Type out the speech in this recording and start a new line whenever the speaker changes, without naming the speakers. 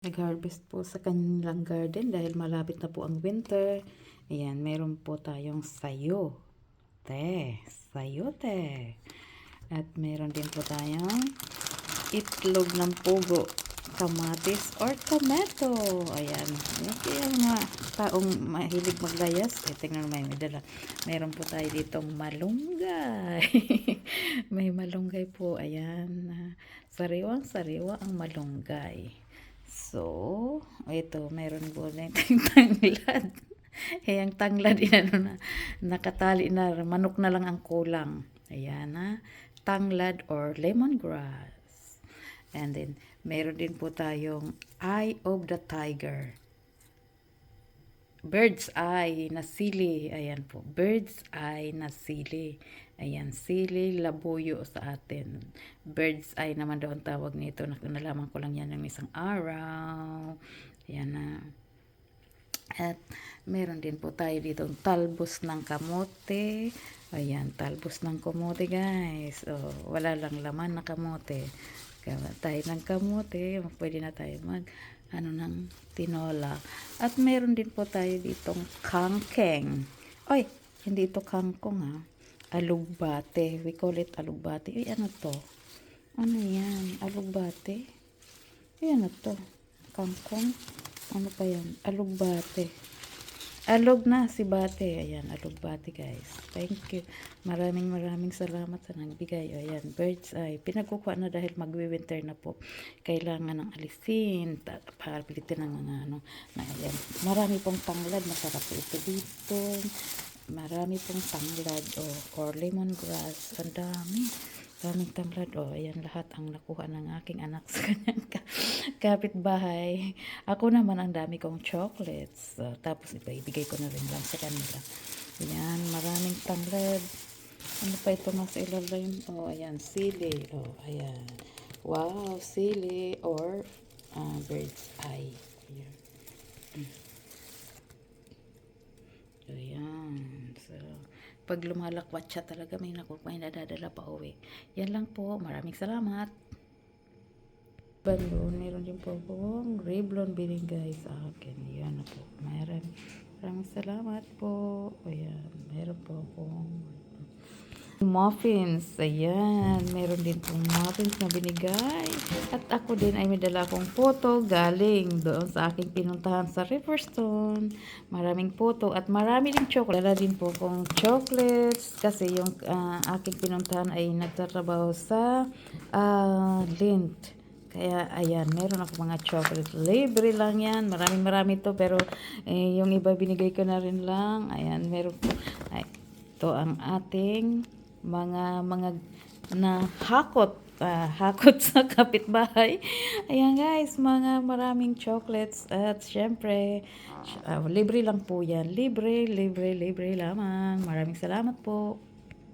Nag-harvest po sa kanilang garden dahil malapit na po ang winter. Ayan, meron po tayong sayote. Sayote. At meron din po tayong itlog ng pugo, kamatis or tomato. Ayan. Kaya mga taong mahilig maglayas, tingnan mo may dala. Meron po tayo ditong malunggay. May malunggay po. Ayan. Sariwang-sariwa ang malunggay. So, ito, meron po na yung tanglad. Yung tanglad, na, nakatali na, manok na lang ang kulang. Ayan na, tanglad or lemongrass. And then, meron din po tayong eye of the tiger. Bird's eye na sili. Ayan po. Bird's eye na sili. Ayan. Sili labuyo sa atin. Bird's eye naman daw ang tawag nito. Nalaman ko lang yan ng isang araw. Ayan na. At meron din po tayo dito talbos ng kamote. Ayan. Talbos ng kamote guys. Wala lang laman na kamote. Kaya tayo ng kamote. Pwede na tayo ng tinola. At meron din po tayo ditong kangkeng. Oy, hindi ito kangkong ha. Alugbate. We call it alugbate. Ay, ano to? Ano yan? Alugbate? Ay, ano to? Kangkong? Ano pa yan? Alugbate. Alog na si bate. Ayan, alugbate guys. Thank you. Maraming salamat sa nagbigay. Ayan, bird's eye. Pinagkukuha na dahil magwi-winter na po. Kailangan ng alisin. Pilitin ng ayan. Marami pong tanglad. Masarap ito dito. Marami pong tanglad or lemongrass. Ang dami. Daming tanglad. Ayan lahat ang nakuha ng aking anak sa kanyang kapitbahay. Ako naman ang dami kong chocolates. Tapos ibigay ko na rin lang sa kanila. Ayan, maraming tanglad. Ano pa ito nasa ilalim? Ayan, sili. Ayan. Wow, sili or bird's eye. Ayan. Ayan. So, pag lumalakwat siya talaga may nadadala pa uwi. Yan lang po. Maraming salamat. Balon, meron din po akong Revlon binigay sa akin. Yan na po. Maraming salamat po. Ayan. Meron po akong muffins. Ayan. Meron din pong muffins na binigay. At ako din ay may dala akong photo galing doon sa aking pinuntahan sa Riverstone. Maraming photo at marami din chocolate. Dala din po akong chocolates kasi yung aking pinuntahan ay nagtatrabaho sa Lindt. Kaya, ayan, meron ako mga chocolate. Libre lang yan. Marami to. Pero, yung iba binigay ko na rin lang. Ayan, meron po. Ito ang ating mga na hakot. Hakot sa kapitbahay. Ayan guys, maraming chocolates. At syempre, libre lang po yan. Libre lamang. Maraming salamat po.